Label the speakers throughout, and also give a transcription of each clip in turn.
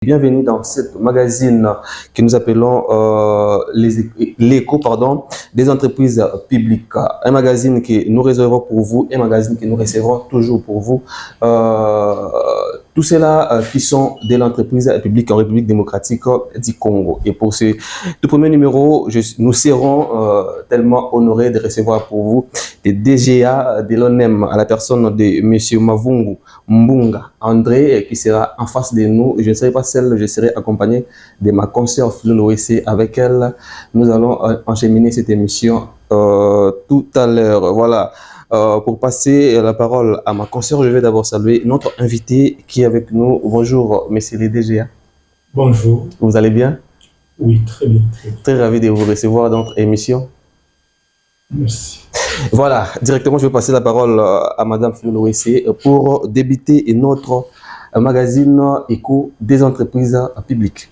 Speaker 1: Bienvenue dans ce magazine que nous appelons l'écho des entreprises publiques. Un magazine que nous réservons pour vous, un magazine que nous recevrons toujours pour vous. Tous ceux-là qui sont de l'entreprise publique en République démocratique du Congo. Et pour ce tout premier numéro, nous serons tellement honorés de recevoir pour vous des DGA de l'ONEM à la personne de M. Mavungu Mbunga André qui sera en face de nous. Je ne serai pas seul, je serai accompagné de ma consoeur Flou-Noé. Avec elle, nous allons enchaîner cette émission tout à l'heure. Voilà. Pour passer la parole à ma consoeur, je vais d'abord saluer notre invité qui est avec nous. Bonjour, messieurs les DGA.
Speaker 2: Bonjour.
Speaker 1: Vous allez bien?
Speaker 2: Oui, très bien.
Speaker 1: Très ravi de vous recevoir dans notre émission.
Speaker 2: Merci.
Speaker 1: Voilà, directement, je vais passer la parole à Madame Flou-Noé pour débuter notre magazine Écho des entreprises publiques.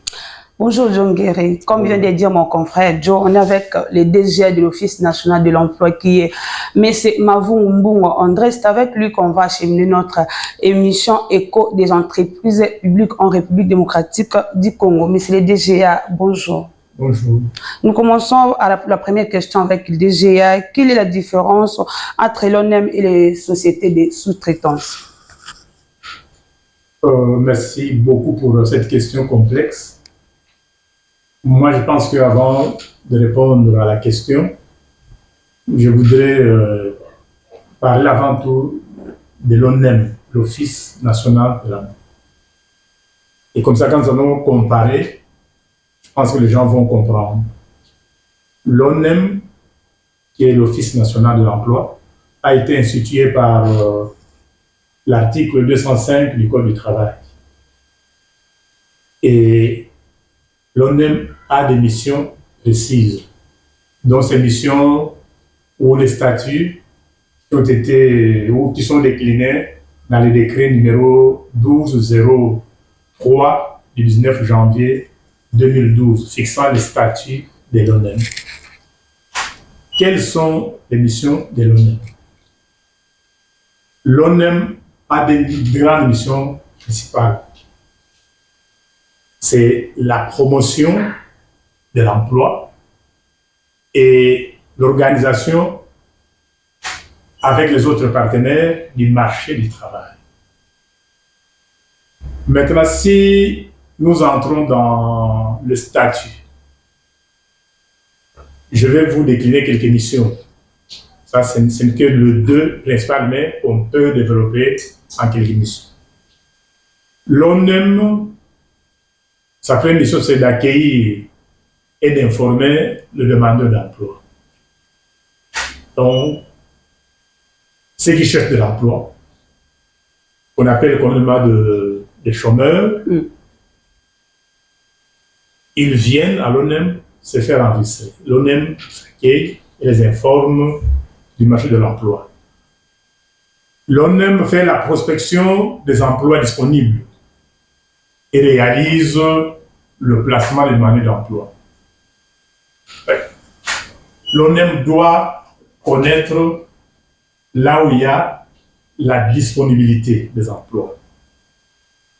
Speaker 3: Bonjour John Guéry. Comme vient de dire mon confrère Joe, on est avec les DGA de l'Office national de l'emploi qui est M. Mavungu Mbunga André. C'est avec lui qu'on va acheminer notre émission Écho des entreprises publiques en République démocratique du Congo. Monsieur les DGA, bonjour.
Speaker 2: Bonjour.
Speaker 3: Nous commençons à la première question avec le DGA. Quelle est la différence entre l'ONEM et les sociétés de sous-traitance?
Speaker 2: Merci beaucoup pour cette question complexe. Moi, je pense qu'avant de répondre à la question, je voudrais parler avant tout de l'ONEM, l'Office national de l'emploi. Et comme ça, quand nous allons comparer, je pense que les gens vont comprendre. L'ONEM, qui est l'Office national de l'emploi, a été institué par l'article 205 du Code du travail. Et l'ONEM a des missions précises, dont ces missions ou les statuts qui ont été ou qui sont déclinés dans le décret numéro 1203 du 19 janvier 2012, fixant les statuts de l'ONEM. Quelles sont les missions de l'ONEM? L'ONEM a des grandes missions principales. C'est la promotion de l'emploi et l'organisation avec les autres partenaires du marché du travail. Maintenant, si nous entrons dans le statut, je vais vous décliner quelques missions. Ça, ce n'est que le deux principal, mais on peut développer en quelques missions. L'ONEM, sa première mission, c'est d'accueillir et d'informer le demandeur d'emploi. Donc, ceux qui cherchent de l'emploi, qu'on appelle communément des chômeurs, ils viennent à l'ONEM se faire enregistrer. L'ONEM accueille et les informe du marché de l'emploi. L'ONEM fait la prospection des emplois disponibles et réalise le placement des demandeurs d'emploi. L'ONEM doit connaître là où il y a la disponibilité des emplois.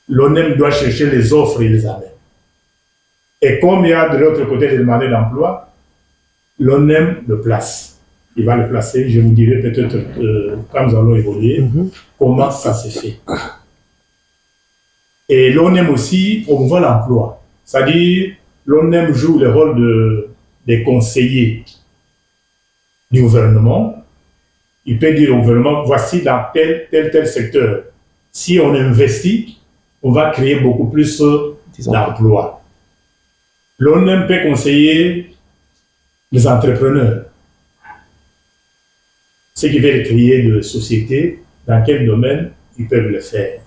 Speaker 2: L'ONEM doit chercher les offres et les amener. Et comme il y a de l'autre côté des demandeurs d'emploi, l'ONEM le place. Il va le placer, je vous dirai peut-être quand nous allons évoluer, comment ça se fait. Et l'ONEM aussi promouvoit l'emploi. C'est-à-dire, l'ONEM joue le rôle des conseillers du gouvernement. Il peut dire au gouvernement, voici dans tel secteur. Si on investit, on va créer beaucoup plus d'emplois. L'ONEM peut conseiller les entrepreneurs. Ceux qui veulent créer de sociétés, dans quel domaine ils peuvent le faire.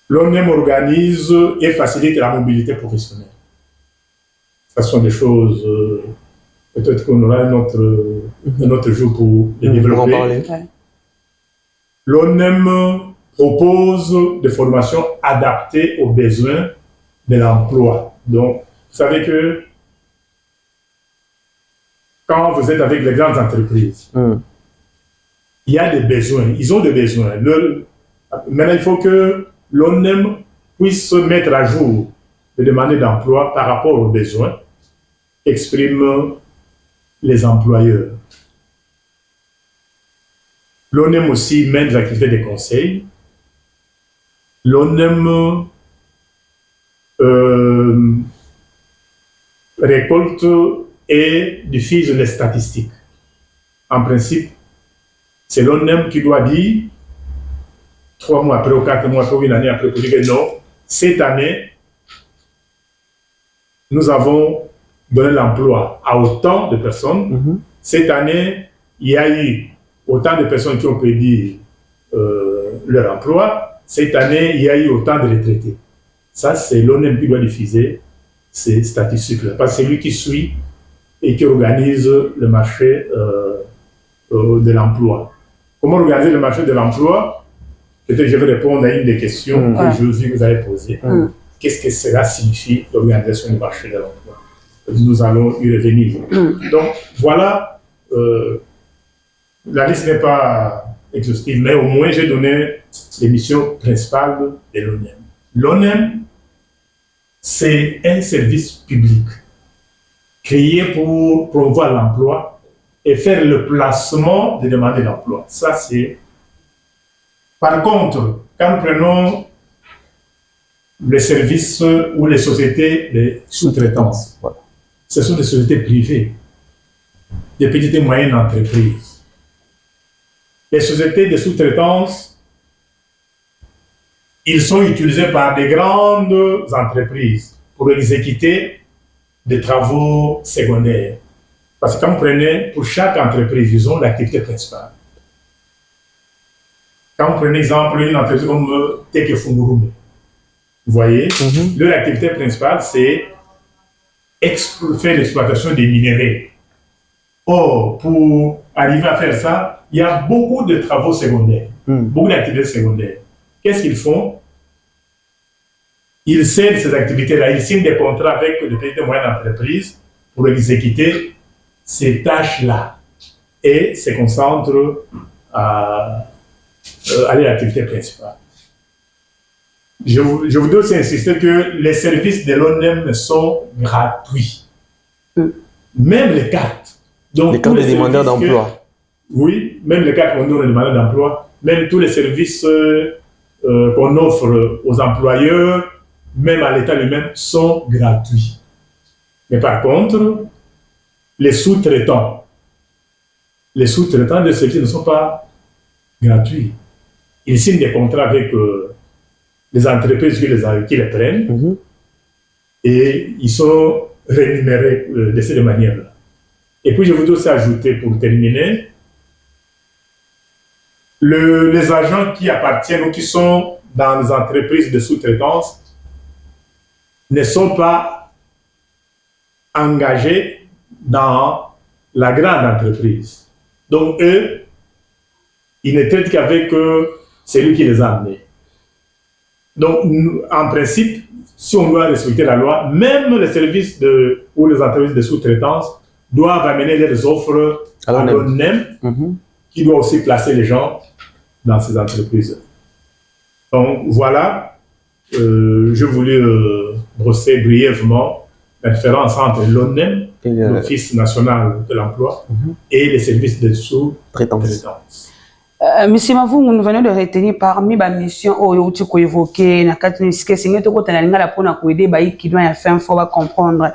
Speaker 2: L'ONEM organise et facilite la mobilité professionnelle. Ce sont des choses, peut-être qu'on aura un autre jour pour les développer. L'ONEM propose des formations adaptées aux besoins de l'emploi. Donc, vous savez que quand vous êtes avec les grandes entreprises, il y a des besoins, ils ont des besoins. Maintenant, il faut que l'ONEM puisse mettre à jour les demandes d'emploi par rapport aux besoins qu'expriment les employeurs. L'ONEM aussi mène des activités de conseil. L'ONEM récolte et diffuse les statistiques. En principe, c'est l'ONEM qui doit dire 3 mois après ou 4 mois après ou une année après pour dire que non, cette année, nous avons donné l'emploi à autant de personnes. Cette année, il y a eu autant de personnes qui ont perdu leur emploi. Cette année, il y a eu autant de retraités. Ça, c'est l'ONEM qui doit diffuser ces statistiques-là. Parce que c'est lui qui suit et qui organise le marché de l'emploi. Comment organiser le marché de l'emploi? Peut-être que je vais répondre à une des questions que je veux que vous avez posées. Qu'est-ce que cela signifie, l'organisation du marché de l'emploi? Nous allons y revenir. Donc, voilà, la liste n'est pas exhaustive, mais au moins j'ai donné les missions principales de l'ONEM. L'ONEM, c'est un service public créé pour promouvoir l'emploi et faire le placement des demandeurs d'emploi. Ça, c'est... Par contre, quand nous prenons les services ou les sociétés de sous-traitance, ce sont des sociétés privées, des petites et moyennes entreprises. Les sociétés de sous-traitance, ils sont utilisés par des grandes entreprises pour exécuter des travaux secondaires. Parce que quand vous prenez, pour chaque entreprise, ils ont l'activité principale. Quand vous prenez exemple une entreprise comme Teke Fungurume, vous voyez, leur activité principale, c'est faire l'exploitation des minéraux. Or, pour arriver à faire ça, il y a beaucoup de travaux secondaires, beaucoup d'activités secondaires. Qu'est-ce qu'ils font? Ils cèdent ces activités-là, ils signent des contrats avec les petites et moyennes entreprises pour exécuter ces tâches-là et se concentrent à aller à l'activité principale. Je voudrais aussi insister que les services de l'ONEM sont gratuits. Même les cartes. Donc,
Speaker 1: les cartes des demandeurs d'emploi.
Speaker 2: Oui, même les cartes qu'on donne aux demandeurs d'emploi, même tous les services qu'on offre aux employeurs, même à l'État lui-même, sont gratuits. Mais par contre, les sous-traitants de services ne sont pas gratuits. Ils signent des contrats avec les entreprises qui les prennent et ils sont rémunérés de cette manière-là. Et puis je voudrais aussi ajouter pour terminer, les agents qui appartiennent ou qui sont dans les entreprises de sous-traitance ne sont pas engagés dans la grande entreprise. Donc eux, ils ne traitent qu'avec celui qui les a amenés. Donc en principe, si on doit respecter la loi, même les services ou les entreprises de sous-traitance doivent amener leurs offres à l'ONEM, qui doit aussi placer les gens dans ces entreprises. Donc voilà, je voulais brosser brièvement la différence entre l'ONEM, l'Office national de l'emploi, et les services de sous-traitance.
Speaker 3: Monsieur Mavungu, nous venons de retenir parmi les missions que tu as évoquées, qui doit faire faut comprendre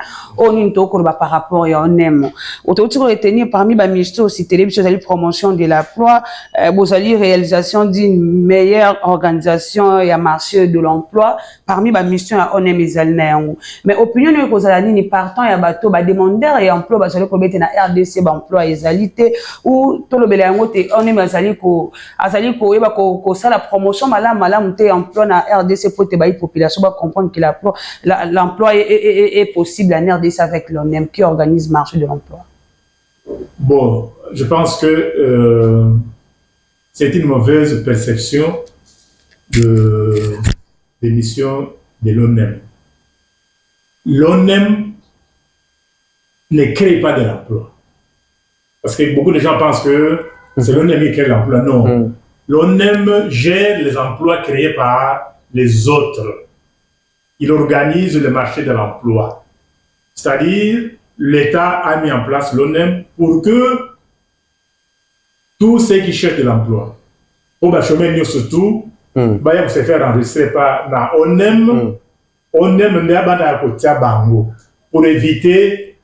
Speaker 3: par rapport à ONEM. Tu as retenir parmi les missions aussi télévision promotion de l'emploi, réalisation d'une meilleure organisation et un marché de l'emploi parmi les missions à ONEM et mais opinion que vous avez ni partant et bateau ba demandeur et emploi ba pour mettre na RDC ba emploi égalité ou tout le belango te ONEM azali ko ça la promotion malam te emploi na RDC pour te ba population ba comprendre que l'emploi est possible en RDC avec l'ONEM qui organise marché de l'emploi.
Speaker 2: Bon, je pense que c'est une mauvaise perception des missions de l'ONEM. L'ONEM ne crée pas de l'emploi. Parce que beaucoup de gens pensent que c'est l'ONEM qui crée l'emploi. Non. L'ONEM gère les emplois créés par les autres. il organise le marché de l'emploi. C'est-à-dire, l'État a mis en place l'ONEM pour que tous ceux qui cherchent de l'emploi, pour les chômeurs surtout, ils vont se faire enregistrer par la ONEM. ONEM pour éviter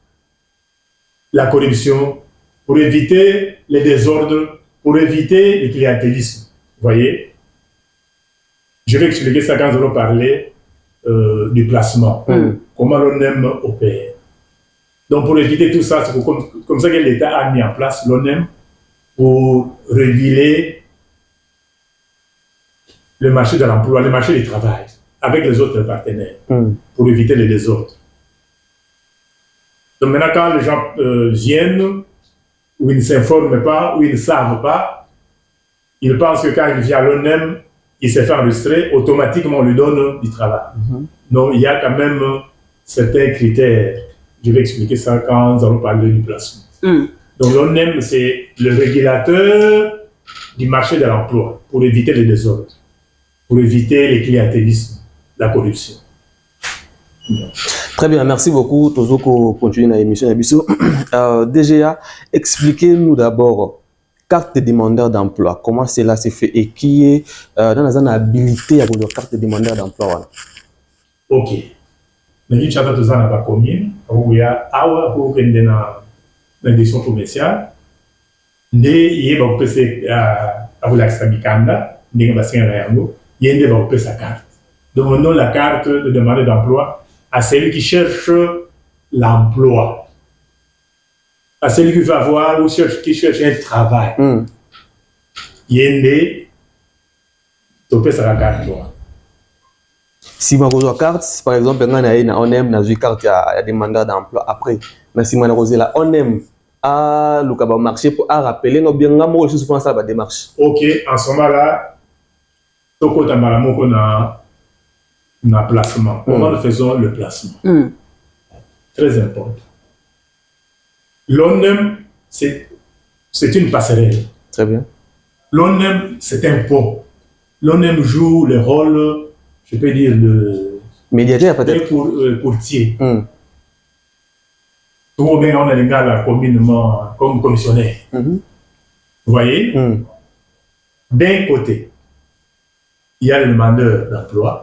Speaker 2: la corruption, pour éviter les désordres, pour éviter le clientélisme. Vous voyez? Je vais expliquer ça quand nous allons parler du placement. Comment l'ONEM opère. Donc, pour éviter tout ça, c'est comme ça que l'État a mis en place l'ONEM pour réguler le marché de l'emploi, le marché du travail, avec les autres partenaires, pour éviter les désordres. Donc maintenant, quand les gens viennent, ou ils ne s'informent pas, ou ils ne savent pas, ils pensent que quand il vient à l'ONEM, il s'est fait enregistrer, automatiquement on lui donne du travail. Donc il y a quand même certains critères. Je vais expliquer ça quand nous allons parler du placement. Donc l'ONEM, c'est le régulateur du marché de l'emploi pour éviter les désordres, pour éviter les clientélismes, la corruption.
Speaker 1: Très bien, merci beaucoup. Tozoko continue dans l'émission. DGA, expliquez-nous d'abord carte de demandeur d'emploi. Comment cela se fait et qui est dans la habilité à votre carte de demandeur d'emploi?
Speaker 2: Ok. Mais je vais vous dire que commune où il y a l'édition commerciale, il y a sa carte. Demandons la carte de demandeur d'emploi à celui qui cherche l'emploi, à celui qui veut avoir ou qui cherche un travail. Il y a sa carte.
Speaker 1: Si vous avez une carte, par exemple, on aime une carte à demandeur d'emploi. Après, si on aime à le marché pour rappeler nos biens, on souvent ça va démarche.
Speaker 2: Ok, en ce moment-là, on a un placement. Comment nous faisons le placement? Très important. L'ONEM, c'est une passerelle.
Speaker 1: Très bien.
Speaker 2: L'ONEM, c'est un pont. L'ONEM joue le rôle, je peux dire, de
Speaker 1: médiateur peut-être.
Speaker 2: Courtier. Tout bien, on a les gars là, communément comme commissionnaire. Vous voyez? D'un côté, il y a le demandeur d'emploi.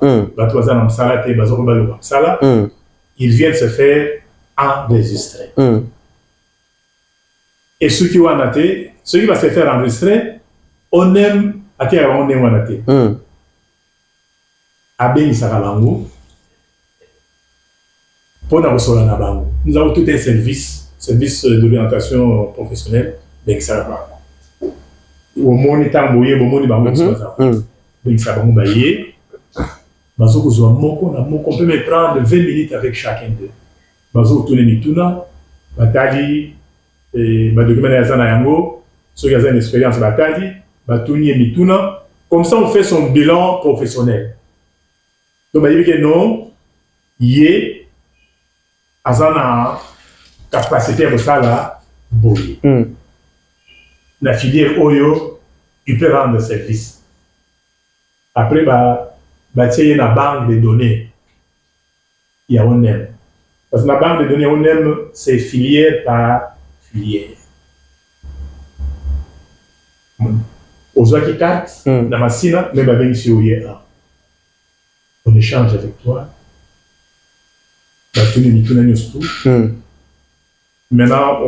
Speaker 2: Ils viennent se faire enregistrer. Et ceux qui vont se faire enregistrer, on aime à terre, on aime à terre. Abel Isaralango, pour nous avons tout un service d'orientation professionnelle d'Exaralango. Au monde est envoyé, au monde est envoyé. Donc, ça va nous bailler. On peut me prendre 20 minutes avec chacun d'eux. On tourne Mituna, Batali, Badogumana Yazana Yango, ceux qui ont une expérience Batali, Batouni Mituna. Comme ça, on fait son bilan professionnel. Donc, il y a non, il y a une capacité de ça là, boyer. La filière Oyo, il peut rendre service. Après, il y a une banque de données. Il y a ONEM. Parce que la banque de données ONEM, c'est filière par filière. Aux gens qui carte, dans la machine, même avec ici où il y a. On échange avec toi. Maintenant,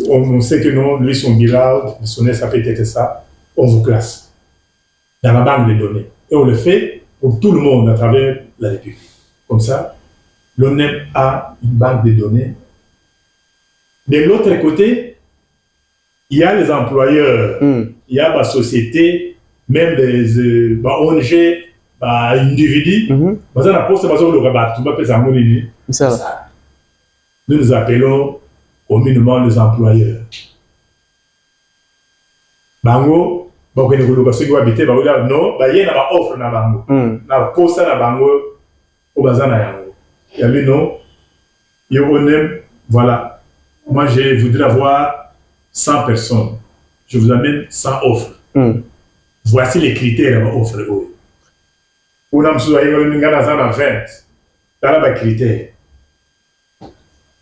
Speaker 2: on sait que non, lui, son bilan, son ça peut être ça. On vous classe dans la banque de données. Et on le fait pour tout le monde à travers la République. Comme ça, l'ONEM a une banque de données. De l'autre côté, il y a les employeurs, il y a la société, même des ONG, individus. Nous nous appelons communément les employeurs. Bango, non, il y a une offre na bango. Na posta na bango au bazar na yango. Il y a le nom, il y a ONEM, voilà. Moi, je voudrais avoir 100 personnes. Je vous amène 100 offres. Voici les critères de l'offre. On a besoin de 20. Dans les critères.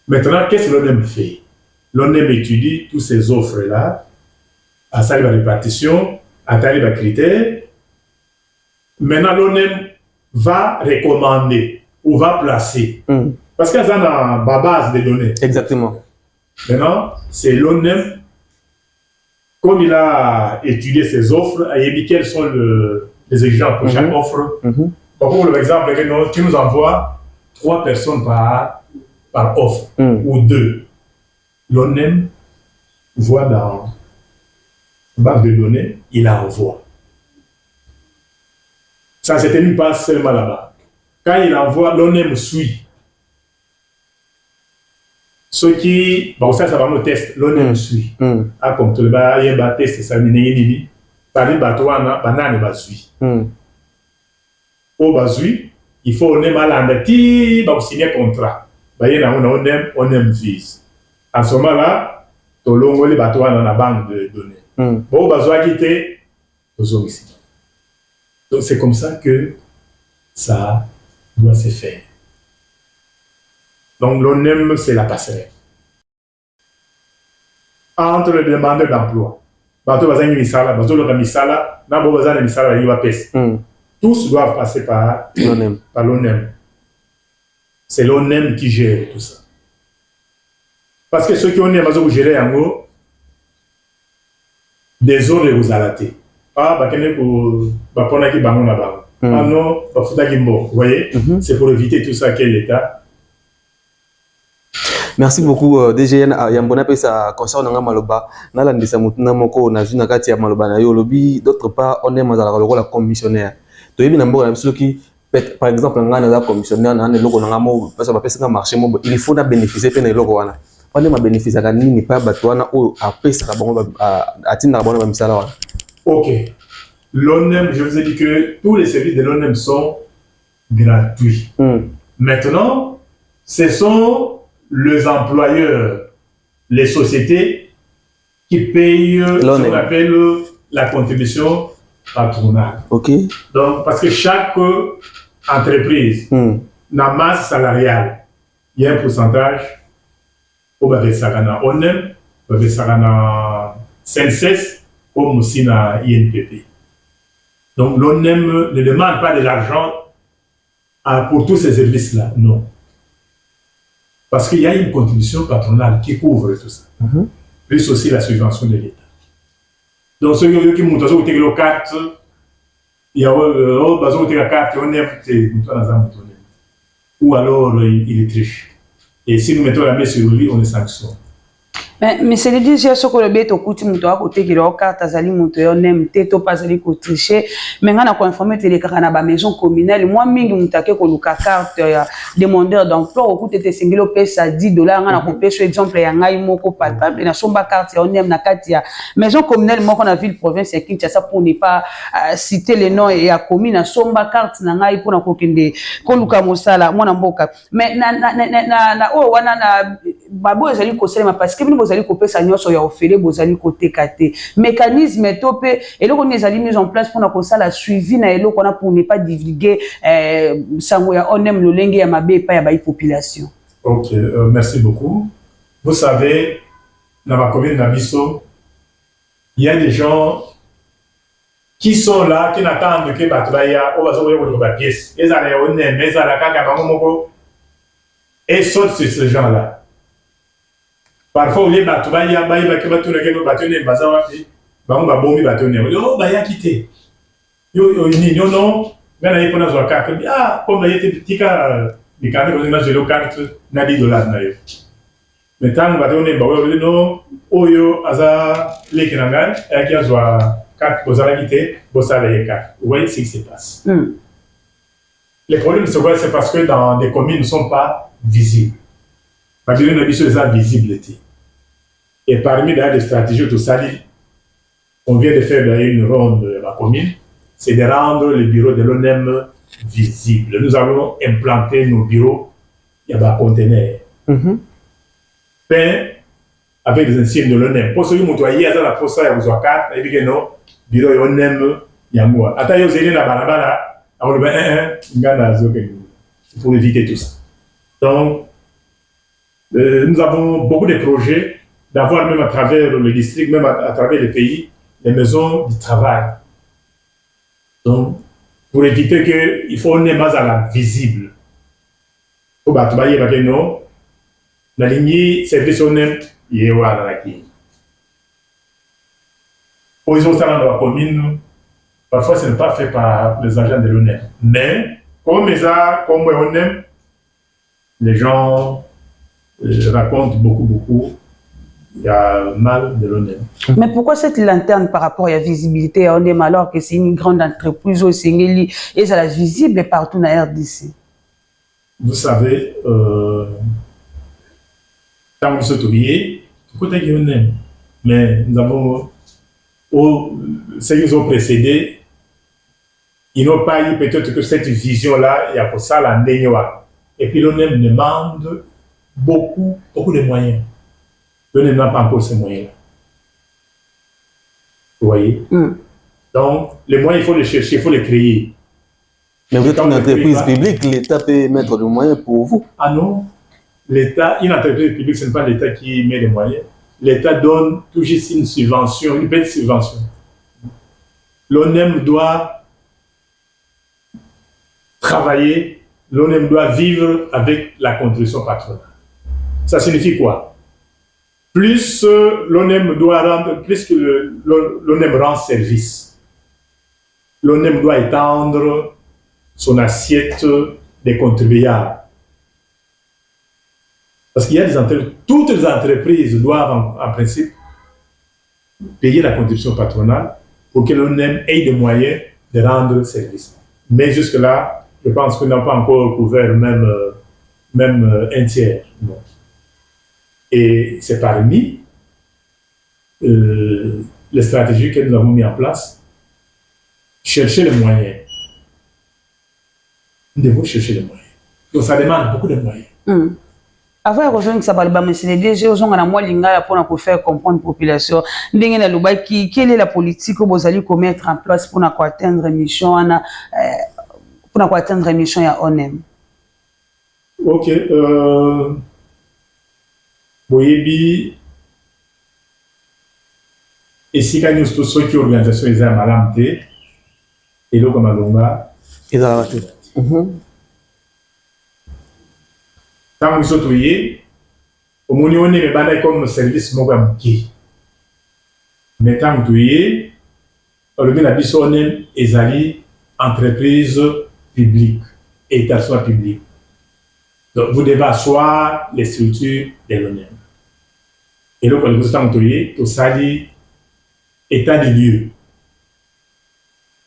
Speaker 2: Maintenant, qu'est-ce que l'ONEM fait? L'ONEM étudie toutes ces offres-là, à ça la répartition, à ça les critères. Maintenant, l'ONEM va recommander ou va placer. Parce qu'il y a une base de données.
Speaker 1: Exactement.
Speaker 2: Maintenant, c'est l'ONEM, comme il a étudié ces offres, il a dit quels sont les exigences pour chaque offre. Pour exemple, tu nous envoies 3 personnes par offre ou 2. L'ONEM voit dans la base de données, il envoie. Ça ne se termine pas seulement là-bas. Quand il envoie, l'ONEM suit. Ce qui, bon, ça va nous tester, l'ONEM suit. Ah, comme tu le vas, il y a un test, ça n'y est ni. Par exemple, banane va suivre. Au bazui, il faut l'ONEM à l'andati, il va signer un contrat. Il y a un ONEM vise. En ce moment-là, tu as les bateaux dans la banque de données. Bon, bazoi quitter, aux ici. Donc, c'est comme ça que ça doit se faire. Donc, l'ONEM, c'est la passerelle. Entre les demandeurs d'emploi, bateau bazan misala, bateau le misala, n'abo bazan misala, il va pèse. Tous doivent passer par l'ONEM. C'est l'ONEM qui gère tout ça. Parce que ceux qui ont besoin de gérer en gros, des ordres vous alatés. Ah, vous voyez, c'est pour éviter tout ça qu'est l'État.
Speaker 1: Merci beaucoup DGN Yambona pesa concernant maloba na landisa mutuna moko na zuna kati ya maloba na yo lobi. D'autre part on est mazala la commissionnaire to yebi na mboka na biso ki par exemple ngana za commissionnaire na loko na ngamo parce que pesa marché mo il faut na bénéficier pe na loko wana on est ma bénéficier ka nini pa bato wana o apesa ka bango atinda bango ba misala wana.
Speaker 2: OK, l'ONEM, je vous ai dit que tous les services de l'ONEM sont gratuits. Maintenant, ce sont les employeurs, les sociétés qui payent ce qu'on appelle la contribution patronale.
Speaker 1: OK.
Speaker 2: Donc, parce que chaque entreprise, la masse salariale, il y a un pourcentage au Bavesagana ONEM, Bavesagana SENSES, comme aussi dans INPP. Donc, l'ONEM ne demande pas de l'argent pour tous ces services-là, non. Parce qu'il y a une contribution patronale qui couvre tout ça. Plus aussi la subvention de l'État. Donc, ceux qui montent sur les cartes, il y a des cartes, ou alors il triche. Et si nous mettons la main sur lui, on est sanctionné.
Speaker 3: Mais c'est déjà ce que le bête au côté de toi, côté qui est au carte, azali monté, on aime této pas azali ko tricher. Mais on a confirmé que les carana ba maison communale, moi mingi mutake ko luka carte demandeur d'emploi au côté de singelo pesa $10, on a coupé sur exemple ya ngai moko palpable na somba carte on aime na katia maison communale moko na ville province ya Kinshasa pour ne pas citer les noms et à commune na somba carte na ngai pour na kokende ko luka mosala mona mboka. Mais na o wana na babo ezali ko selema parce que vous allez couper sa nyonso ya ofele vous allez côté katé mécanisme topé et là on est allé mis en place pour na ko ça la suivi na elo qu'on a pour ne pas divulguer sango ya on aime le lenge ya mabe pa ya ba population.
Speaker 2: OK, merci beaucoup. Vous savez dans ma commune d'Abisso il y a des gens qui sont là qui n'attendent que batubaya o bazo yo ba pièce ezala ya on aime ezala kaka bango moko et sortent sur ces gens là. Parfois, les bateaux, il y a des bateaux qui sont bateaux, les bateaux, les bateaux, les bateaux, les bateaux, les quitté. Non, mais il y a des cartes. Ah, comme il y a des petits cas, les cartes, les cartes, il y a $10. Maintenant, les bateaux, les bateaux, non, Oyo, Aza, les Kinangan, et qui a des cartes, vous allez quitter, vous allez les cartes. Vous voyez ce qui se passe. Les problèmes, c'est parce que dans des communes ne sont pas visibles. Parce que nous avons besoin de visibilité. Et parmi les stratégies de Sali, on vient de faire une ronde de la commune, c'est de rendre le bureau de l'ONEM visible. Nous allons implanter nos bureaux, il y a des conteneurs. Peint avec des insignes de l'ONEM. Pour ceux qui ont travaillé, il y a la poste, il y a une carte, il y a un bureau de l'ONEM, il y a moi. Attends, il y a une barabara, pour éviter tout ça. Donc, nous avons beaucoup de projets d'avoir même à travers le district, même à travers le pays, les maisons du travail. Donc, pour éviter qu'il faut une base à la visible. Pour battre non, la ligne service honnête, il y a la ligne. Pour les autres dans la commune, parfois ce n'est pas fait par les agents de l'ONEM. Mais, comme l'ONEM, les gens racontent beaucoup. Il y a mal de l'ONEM.
Speaker 3: Mais pourquoi cette lanterne par rapport à la visibilité à l'ONEM alors que c'est une grande entreprise et ça est visible partout dans la RDC?
Speaker 2: Vous savez, quand vous êtes oublié, pourquoi t'as l'ONEM? Mais nous avons, ceux qui nous ont précédés, ils n'ont pas eu peut-être que cette vision-là, il y a pour ça la néoa. Et puis l'ONEM demande beaucoup de moyens. L'ONEM n'a pas encore ces moyens-là. Vous voyez? Donc, les moyens, il faut les chercher, il faut les créer.
Speaker 1: Mais vous êtes une entreprise publique, l'État peut mettre des moyens pour vous.
Speaker 2: Ah non, l'État, une entreprise publique, ce n'est pas l'État qui met les moyens. L'État donne toujours une subvention, une petite subvention. L'ONEM doit travailler, l'ONEM doit vivre avec la contribution patronale. Ça signifie quoi? Plus l'ONEM doit rendre, plus que l'ONEM rend service, l'ONEM doit étendre son assiette des contribuables. Parce qu'il y a des entreprises, toutes les entreprises doivent en principe payer la contribution patronale pour que l'ONEM ait des moyens de rendre service. Mais jusque-là, je pense qu'on n'a pas encore couvert même un tiers. Non. Et c'est parmi les stratégies que nous avons mis en place, chercher les moyens. Nous devons chercher les moyens. Donc ça demande beaucoup de moyens.
Speaker 3: Avant de rejoindre Sabalba, mais c'est les DG aux gens à moi lingala pour faire comprendre la population. Quelle est la politique que vous allez mettre en place pour atteindre mission à ONEM?
Speaker 2: Ok. Boyebi, et si quand nous tous ceux qui organisation les armes à l'amte, et là comme à longa,
Speaker 1: ils ont raté.
Speaker 2: Quand nous sommes tous au moment où on est comme service mogamki, mais quand nous sommes on le met la bisonne et ali entreprise publique, établissement public. Donc vous devez asseoir les structures de l'ONEM. Et donc, nous sommes tout ça dit état des lieux.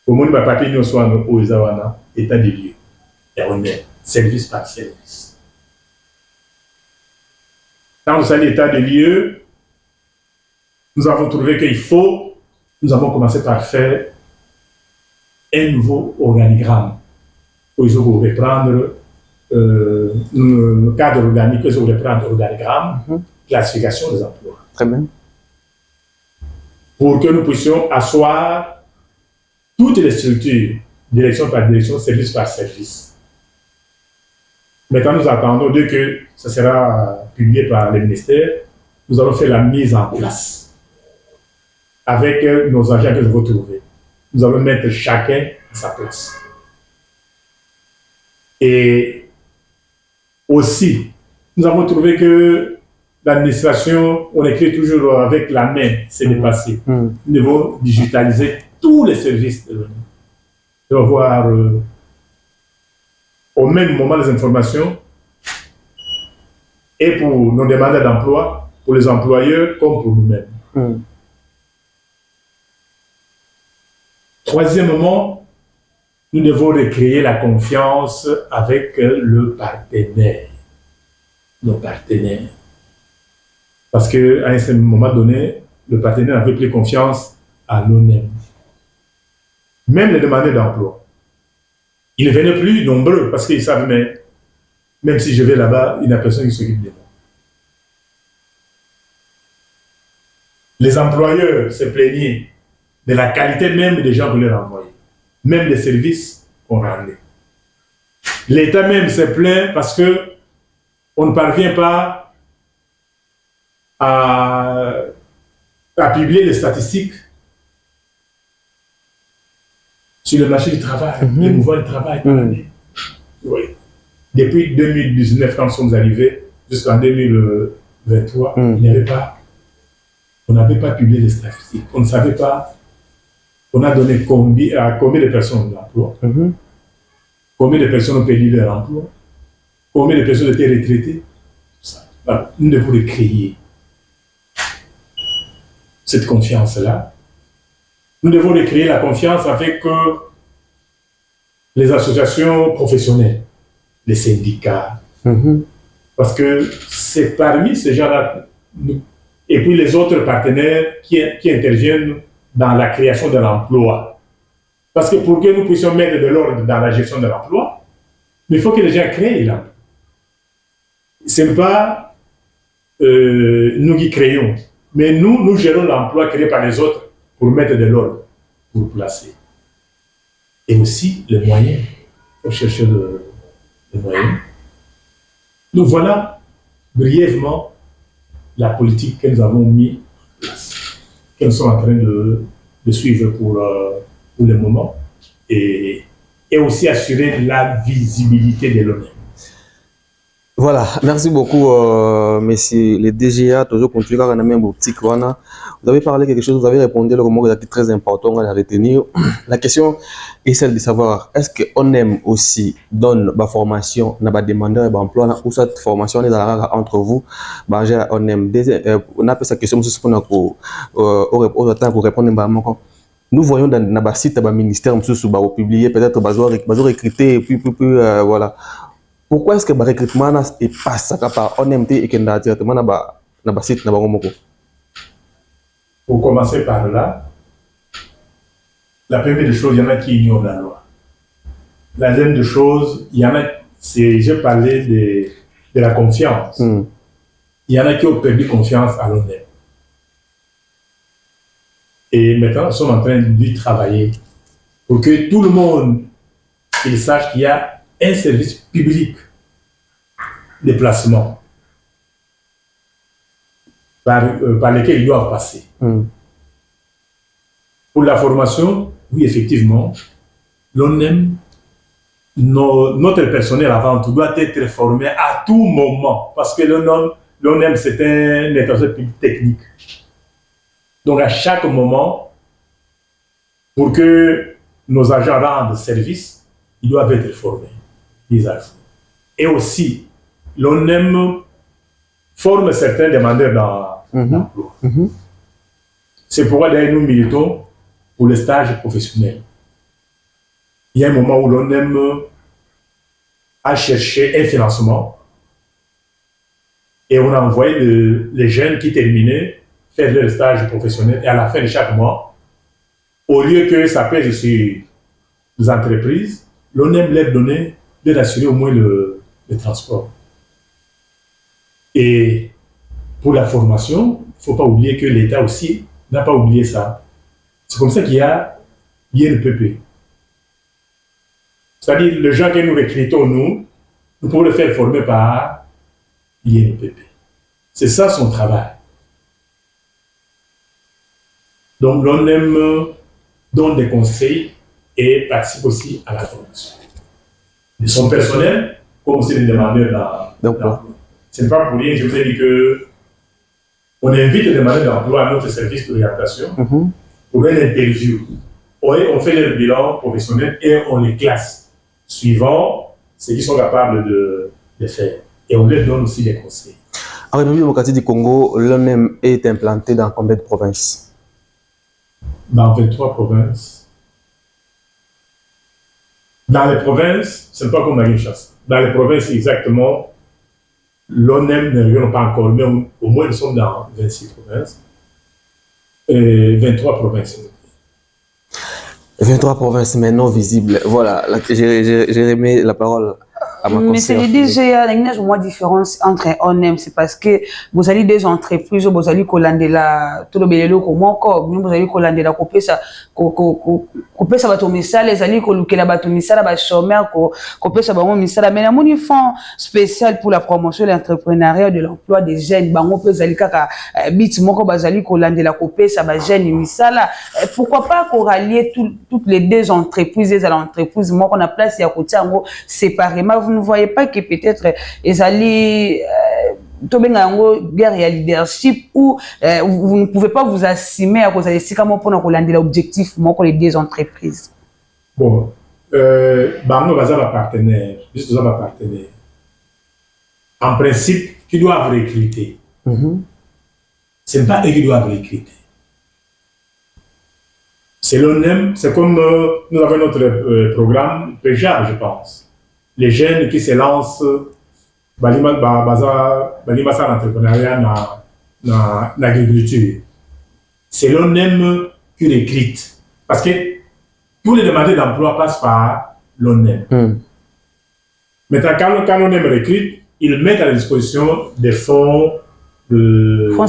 Speaker 2: Au monde de papier, nous sommes aux Zawana, état des lieux. Et on est service par service. Quand nous allons état des lieux, nous avons trouvé qu'il faut, nous avons commencé par faire un nouveau organigramme. Pour reprendre le cadre organique, pour reprendre l'organigramme, classification des emplois.
Speaker 1: Très bien.
Speaker 2: Pour que nous puissions asseoir toutes les structures, direction par direction, service par service. Maintenant, nous attendons dès que ça sera publié par le ministère, nous allons faire la mise en place avec nos agents que nous avons trouvés. Nous allons mettre chacun à sa place. Et aussi, nous avons trouvé que l'administration, on écrit toujours avec la main, c'est dépassé. Nous devons digitaliser tous les services de l'ONU. Nous devons avoir au même moment les informations et pour nos demandeurs d'emploi, pour les employeurs comme pour nous-mêmes. Troisièmement, nous devons recréer la confiance avec le partenaire, nos partenaires. Parce qu'à un certain moment donné, le partenaire n'avait plus confiance à l'ONEM. Même les demandeurs d'emploi. Ils ne venaient plus nombreux parce qu'ils savent, mais même si je vais là-bas, il n'y a personne qui s'occupe de moi. Les employeurs se plaignaient de la qualité même des gens que leur envoyaient. Même des services on en est. L'État même se plaint parce que on ne parvient pas à publier les statistiques sur le marché du travail, les mouvements du travail par année. Oui. Depuis 2019, quand nous sommes arrivés, jusqu'en 2023, on n'avait pas publié les statistiques. On ne savait pas, on a donné combien de personnes l'emploi, combien de personnes ont perdu leur emploi, combien de personnes étaient retraitées. Alors, nous devons recréer cette confiance-là. Nous devons recréer la confiance avec les associations professionnelles, les syndicats. Parce que c'est parmi ces gens-là, et puis les autres partenaires qui interviennent dans la création de l'emploi. Parce que pour que nous puissions mettre de l'ordre dans la gestion de l'emploi, il faut que les gens créent l'emploi. Ce n'est pas nous qui créons, mais nous gérons l'emploi créé par les autres pour mettre de l'ordre, pour placer. Et aussi les moyens. Il faut chercher les moyens. Donc voilà brièvement la politique que nous avons mis en place, que nous sommes en train de suivre pour le moment, et aussi assurer la visibilité de l'ONU.
Speaker 1: Voilà, merci beaucoup, messieurs les DGA, toujours continuer à même boutique. Vous avez parlé quelque chose, vous avez répondu le mot qui est très important à retenir. La question est celle de savoir, est-ce qu'on aime aussi donne la formation, n'a pas demandé d'emploi, ou cette formation est entre vous, on aime, on a fait cette question pour répondre. Nous voyons dans le site du ministère, nous publier peut-être recruter, et puis voilà. Pourquoi est-ce que le recrutement est passé par ONMT et qu'il y a directement dans le site?
Speaker 2: Pour commencer par là, la première des choses, il y en a qui ignorent la loi. La deuxième des choses, il y en a, j'ai parlé de la confiance. Il y en a qui ont perdu confiance à l'ONEM. Et maintenant, nous sommes en train de travailler pour que tout le monde sache qu'il y a un service public de placement par lequel ils doivent passer. Pour la formation, oui, effectivement, l'ONEM, notre personnel avant tout doit être formé à tout moment, parce que l'ONEM, c'est un établissement public technique. Donc, à chaque moment, pour que nos agents rendent service, ils doivent être formés. Et aussi, l'ONEM forme certains demandeurs d'emploi. C'est pourquoi d'ailleurs nous militons pour le stage professionnel. Il y a un moment où l'ONEM a cherché un financement et on a envoyé les jeunes qui terminaient faire leur stage professionnel, et à la fin de chaque mois, au lieu que ça pèse sur les entreprises, l'ONEM leur donnait d'assurer au moins le transport. Et pour la formation, il ne faut pas oublier que l'État aussi n'a pas oublié ça. C'est comme ça qu'il y a l'INPP. C'est-à-dire, les gens que nous recrutons, nous pouvons le faire former par l'INPP. C'est ça son travail. Donc, l'ONEM donne des conseils et participe aussi à la formation. De son personnel, comme aussi les demandeurs d'emploi. Ce n'est pas pour rien, je vous ai dit qu'on invite les demandeurs d'emploi à notre service d'orientation pour une interview. On fait leur bilan professionnel et on les classe, suivant ce qu'ils sont capables de faire. Et on leur donne aussi des conseils.
Speaker 1: En République démocratique du Congo, l'ONEM est implanté dans combien de provinces?
Speaker 2: Dans 23 provinces. Dans les provinces, ce n'est pas comme la Kinshasa. Dans les provinces, exactement, l'ONEM ne regarde pas encore, mais au moins nous sommes dans 26 provinces. Et 23 provinces.
Speaker 1: 23 provinces, mais non visibles. Voilà, j'ai remis la parole à ma
Speaker 3: Mais c'est
Speaker 1: conseillère.
Speaker 3: le DGA, il y a une différence entre ONEM, c'est parce que vous avez des entreprises, vous allez collander la, tout le bénélo comme encore, vous allez collander la couper ça bateau misala, les alliés que la bateau misala, ba chômeur, couper ça bateau misala, mais la moni fond spécial pour la promotion de l'entrepreneuriat, de l'emploi des jeunes, ba on peut zali kaka bit moko bazali collander la couper ça ba jeune misala. Pourquoi pas qu'on rallie toutes les deux entreprises, les entreprises, moi qu'on a place à côté en séparément. Vous ne voyez pas que peut-être ils allaient guerre et leadership où vous ne pouvez pas vous assumer à cause de ce comment pour nous l'objectif moi pour les deux entreprises.
Speaker 2: Bon, nous avons un partenaire, juste nous avons un partenaire. En principe, qui doivent recruter. Ce n'est pas eux qui doivent recruter. C'est l'ONEM, c'est comme nous avons notre programme PEJA, je pense. Les jeunes qui se lancent dans l'entrepreneuriat, dans l'agriculture. C'est l'ONEM qui recrute. Parce que tous les demandeurs d'emploi passent par l'ONEM. Maintenant, quand l'ONEM recrute, ils mettent à la disposition des fonds
Speaker 3: fonds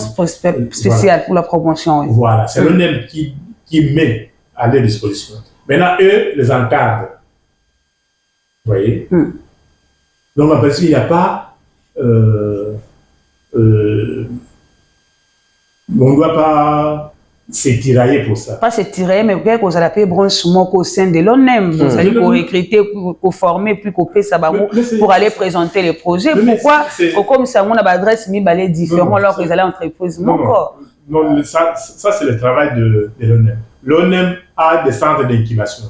Speaker 3: spécial pour la promotion. Oui.
Speaker 2: Voilà, c'est l'ONEM qui met à leur disposition. Maintenant, eux les encadrent. Vous voyez? Donc, en principe, il n'y a pas... on ne doit pas s'étirailler pour ça.
Speaker 3: Pas s'étirailler, mais peut-être qu'on a fait branchement au sein de l'ONEM. Vous allez pour recruter, pour former, puis pour payer ça, pour aller présenter les projets. Pourquoi? Comme ça, on a adresse mi-balais différents alors qu'ils allaient entreprises.
Speaker 2: Non, ça c'est le travail de l'ONEM. L'ONEM a des centres d'incubation.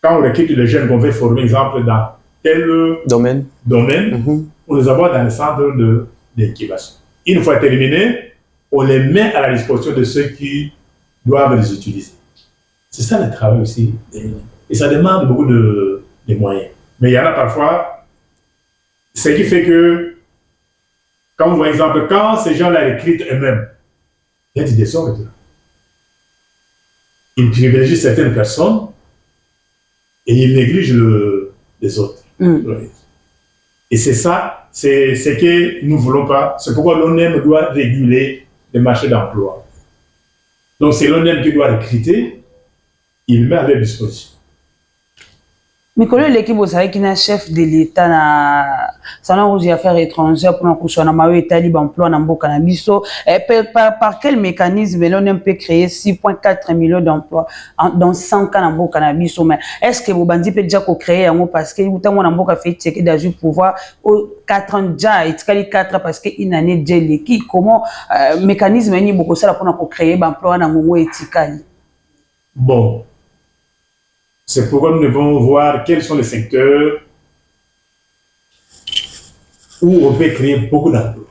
Speaker 2: Quand on recrute les jeunes qu'on veut former, exemple, dans tel domaine, on les envoie dans les centres d'incubation. Une fois terminés, on les met à la disposition de ceux qui doivent les utiliser. C'est ça le travail aussi. Et ça demande beaucoup de moyens. Mais il y en a parfois, ce qui fait que, quand on voit exemple, quand ces gens-là recrutent eux-mêmes, il y a des désordres. Ils privilégient certaines personnes et ils négligent les autres. Et c'est ça, c'est ce que nous ne voulons pas. C'est pourquoi l'ONEM doit réguler les marchés d'emploi. Donc c'est l'ONEM qui doit recruter, il met à leur disposition.
Speaker 3: Mais quand l'équipe vous savez qu'il y a un chef de l'État na salon aux affaires étrangères pour nous na mawe État libre emploi na mboka na biso par quel mécanisme l'ONEM peut créer 6,4 millions d'emplois dans 100 ans na mboka na biso? Mais est-ce que vous bandi peut déjà créer un parce que autant on na mboka fait checker d'ajou pouvoir 4 ans déjà et 4 parce que une année déjà l'équipe comment mécanisme ni beaucoup ça pour nous créer emploi na ngongo etikali?
Speaker 2: Bon, c'est pourquoi nous devons voir quels sont les secteurs où on peut créer beaucoup d'emplois.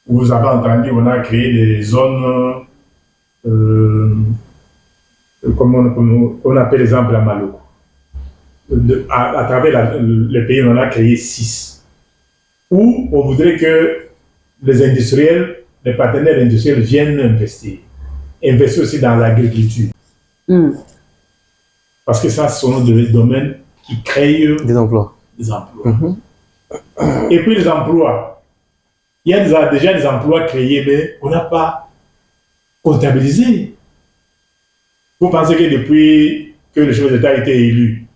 Speaker 2: Vous avez entendu, on a créé des zones, comme on appelle les exemples à Maloko. À travers le pays, on a créé 6. Où on voudrait que les industriels, les partenaires industriels viennent investir. Investir aussi dans l'agriculture. Parce que ça, ce sont des domaines qui créent
Speaker 1: des emplois.
Speaker 2: Et puis les emplois. Il y a déjà des emplois créés, mais on n'a pas comptabilisé. Vous pensez que depuis que le chef d'État a été élu,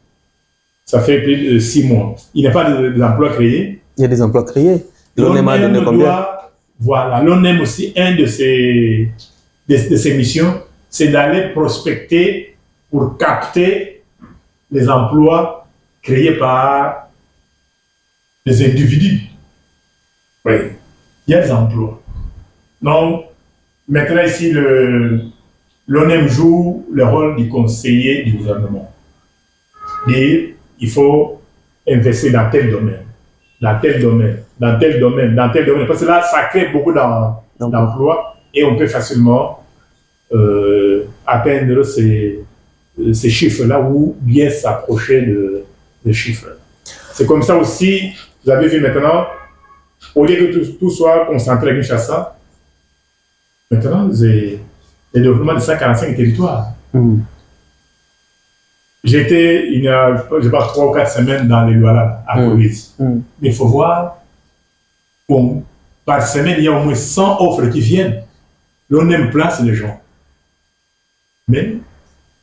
Speaker 2: ça fait plus de 6 mois, il n'y a pas d'emplois créés?
Speaker 1: Il y a des emplois créés. L'ONEM a donné combien?
Speaker 2: Voilà, l'ONEM aussi, un de ses missions, c'est d'aller prospecter pour capter les emplois créés par les individus. Oui, il y a des emplois. Donc, maintenant ici, l'ONEM joue le rôle du conseiller du gouvernement. Et il faut investir dans tel domaine, dans tel domaine, dans tel domaine, dans tel domaine. Parce que là, ça crée beaucoup d'emplois et on peut facilement atteindre ces chiffres-là ou bien s'approcher de chiffres. C'est comme ça aussi, vous avez vu maintenant, au lieu que tout soit concentré à Kinshasa, maintenant, c'est le développement de 145 territoires. J'étais, il y a, je sais pas, 3 ou 4 semaines dans les Luala, à Colombie. Mais il faut voir, bon, par semaine, il y a au moins 100 offres qui viennent. L'on aime place les gens. Mais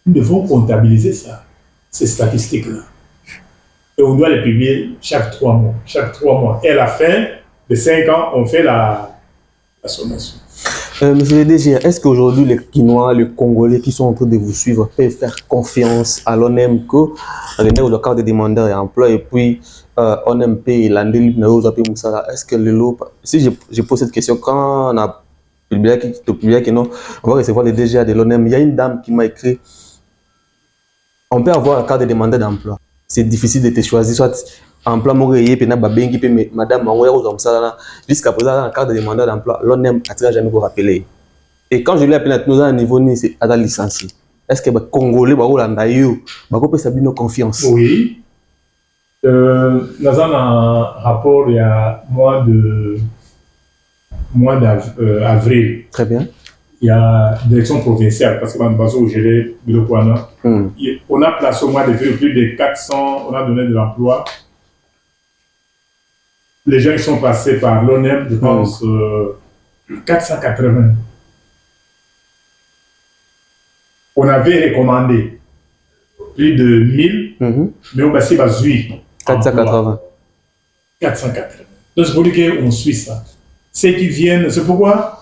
Speaker 2: nous devons comptabiliser ça, ces statistiques-là. Et on doit les publier chaque 3 mois. Chaque 3 mois. Et à la fin de 5 ans, on fait la sommation.
Speaker 1: Monsieur le DG, est-ce qu'aujourd'hui les Quinois, les Congolais qui sont en train de vous suivre peuvent faire confiance à l'ONEM que le cadre des demandeurs et emploi et puis ONMP et l'Andel est-ce que le lot, si je pose cette question, quand on a publié que non, on va recevoir les DG de l'ONEM, il y a une dame qui m'a écrit, on peut avoir un cadre des demandeurs d'emploi. C'est difficile de te choisir, soit emploi moréé, puis madame, jusqu'à présent, dans le cadre de demandeur d'emploi, l'ONEM n'a jamais vous rappelé. Et quand je l'ai appelé à un niveau, c'est à la licencié. Est-ce que les Congolais, peut s'abîmer confiance?
Speaker 2: Oui. Nous avons un rapport il y a mois d'avril.
Speaker 1: Très bien.
Speaker 2: Il y a direction provinciale, parce que dans le bassin où j'ai on a placé au mois d'avril plus de 400, on a donné de l'emploi. Les gens qui sont passés par l'ONEM, je pense, 480. On avait recommandé plus de 1000, mais on passait par
Speaker 1: 480.
Speaker 2: 480. Donc c'est pour dire qu'on suit ça. Ceux qui viennent, c'est pourquoi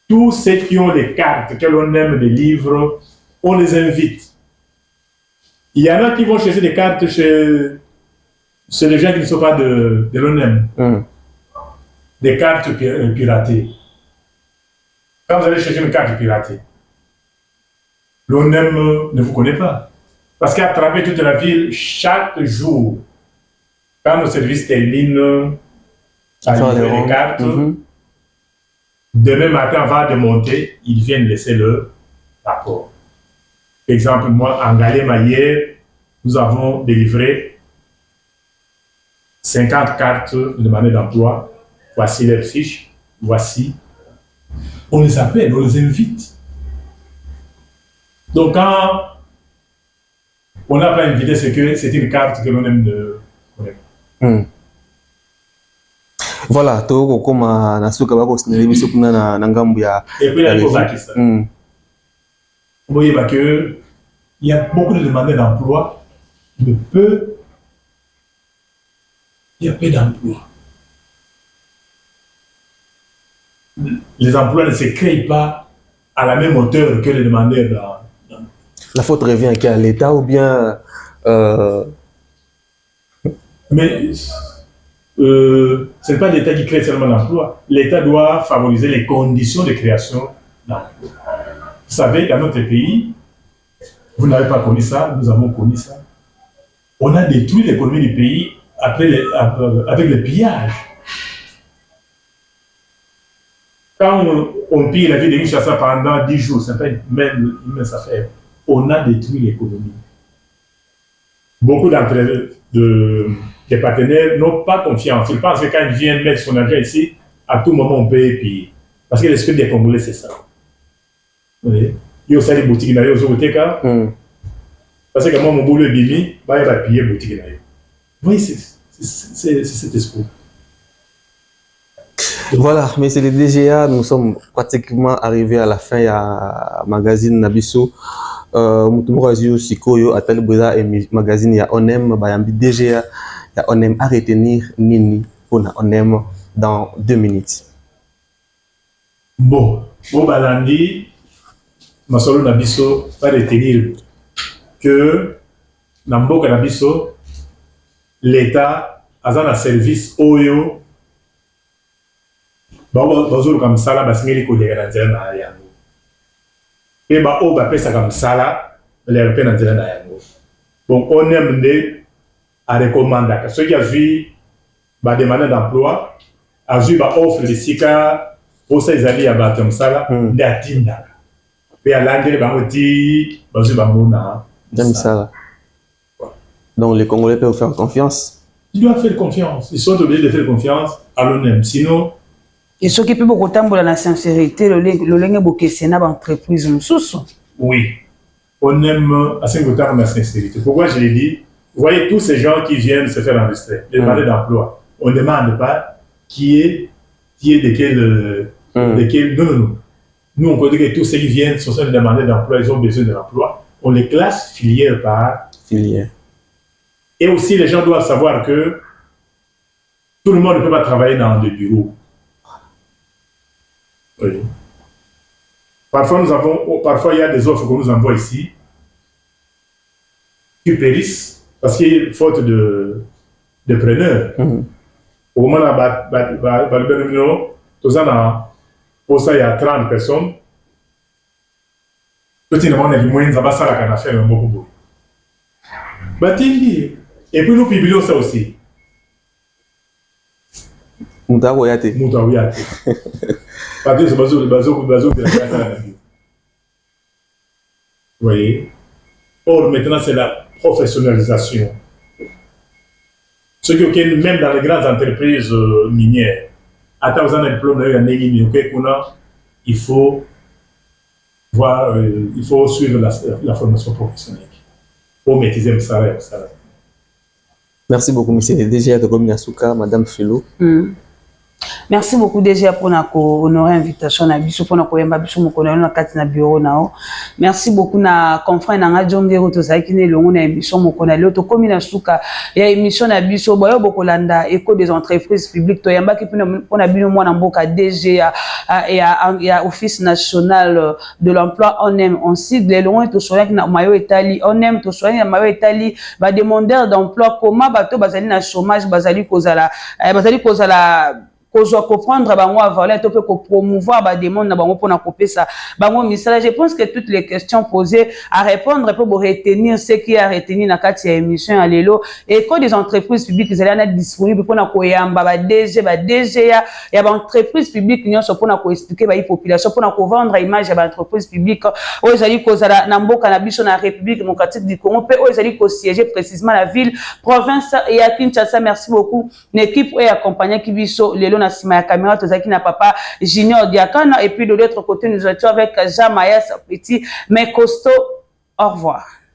Speaker 2: tous ceux qui ont des cartes, que l'on aime des livres, on les invite. Il y en a qui vont chercher des cartes chez les gens qui ne sont pas de l'ONEM. Des cartes piratées. Quand vous allez chercher une carte piratée, l'ONEM ne vous connaît pas. Parce qu'à travers toute la ville, chaque jour, quand nos services terminent à livrer les cartes, demain matin, avant de monter, ils viennent laisser le rapport. Exemple, moi, en Galema hier, nous avons délivré 50 cartes de demande d'emploi. Voici leurs fiches. Voici. On les appelle, on les invite. Donc, quand on n'a pas invité, c'est que c'est une carte que l'on aime de connaître.
Speaker 1: Voilà, tout comme nasuka bako sinelebiso kuna na ngambu ya.
Speaker 2: Et puis il faut ça. Vous voyez que il y a beaucoup de demandeurs d'emploi, mais il y a peu d'emplois. Les emplois ne se créent pas à la même hauteur que les demandeurs d'emploi.
Speaker 1: La faute revient à l'État ou bien
Speaker 2: Mais ce n'est pas l'État qui crée seulement l'emploi. L'État doit favoriser les conditions de création d'emploi. Vous savez, dans notre pays, vous n'avez pas connu ça, nous avons connu ça. On a détruit l'économie du pays avec le pillage. Quand on pille la ville de Kinshasa pendant 10 jours, ça fait même une mince affaire. On a détruit l'économie. Beaucoup des partenaires n'ont pas confiance. Ils pensent que quand ils viennent mettre son argent ici, à tout moment on peut payer. Parce que l'esprit des Congolais, c'est ça. Oui. Il y a aussi des boutiques dans les boutiques. Parce que moi, mon boulot est bimi, il va payer les boutiques. Oui, c'est cet esprit.
Speaker 1: Voilà, mais c'est le DGA, nous sommes pratiquement arrivés à la fin à magazine Nabiso. Mutumurazi Sikoyo, Atal Bouza et magazine ya ONEM, Bayambi DGA, ya ONEM à retenir Nini pour la ONEM dans 2 minutes.
Speaker 2: Bon, Balandi, Masolo Nabiso, va retenir que Namboka Nabiso, l'État a un service Oyo. Bazolo comme ça, là, parce qu'il est collé à la et bah on va faire ça comme ça là les Européens dans la yango. Donc on aime à recommander que ceux qui a vu bah demander d'emploi a vu bah offre les sika pour ces amis à battre comme ça là d'atinda. Et à l'anglais bah on dit bah je bah mona
Speaker 1: ça. Donc les Congolais peuvent faire confiance.
Speaker 2: Ils doivent faire confiance. Ils sont obligés de faire confiance à l'ONEM. Sinon
Speaker 3: et ce qui peut beaucoup tambour la sincérité, le lengue bokesena ba entreprise mususu.
Speaker 2: Oui. on aime à Saint-Gothard la sincérité. Pourquoi je l'ai dit? Vous voyez tous ces gens qui viennent se faire enregistrer, demander d'emploi. On ne demande pas qui est de quel. Non. Nous, on connaît que tous ceux qui viennent sont ceux qui demandent d'emploi, ils ont besoin de l'emploi. On les classe filière par
Speaker 1: filière.
Speaker 2: Et aussi, les gens doivent savoir que tout le monde ne peut pas travailler dans des bureaux. Oui. Parfois, il y a des offres qu'on nous envoie ici qui périssent parce qu'il y a une faute de preneurs. Au moment où pour ça, il y a 30 personnes. Petit le monde est moins, ça va ça la canne faire un bon boulot. Et puis nous publions ça aussi.
Speaker 1: Moutaouyate.
Speaker 2: Parce que c'est bazo de la classe à la vie. Vous voyez? Or, maintenant, c'est la professionnalisation. Ce qui est même dans les grandes entreprises minières, à temps un diplôme, il faut voir, il faut suivre la formation professionnelle pour maîtriser le salaire.
Speaker 1: Merci beaucoup, monsieur le DG de Gominasuka, madame Philo.
Speaker 3: Merci beaucoup déjà pour honorer l'invitation à Bissou pour nous yamba Bissou mokono na kati na bureau nao. Merci beaucoup na confrère na Jongero tozaki ne longo na émission mokono leo to komi na suka ya émission na Bissou boyo bokolanda éco des entreprises publiques to yamba ki pona bino mwana mboka DG ya office national de l'emploi on aime on sigle longo to soya na mayo etali on aime to soya na mayo etali ba demandeurs d'emploi comment bato bazali na chômage bazali kozala comprendre bango avant to peut promouvoir ba demande na bango pona kopesa bango misala. Je pense que toutes les questions posées à répondre pour retenir ce qui a retenu na kati ya émission à lelo et que des entreprises publiques ils allaient être disponibles pona koyamba ba DG ya ba entreprises publiques nyonso pona ko expliquer ba population pona ko vendre image ya ba entreprises publiques o ezali kozala na mboka na biso na République démocratique du Congo pe o ezali ko siéger précisément la ville province et à Kinshasa. Merci beaucoup une équipe et accompagné qui biso lelo na sima ya caméra tozaki na papa Junior Diakana et puis de l'autre côté nous étions avec Jean Mayas Petit mais costaud. Au revoir.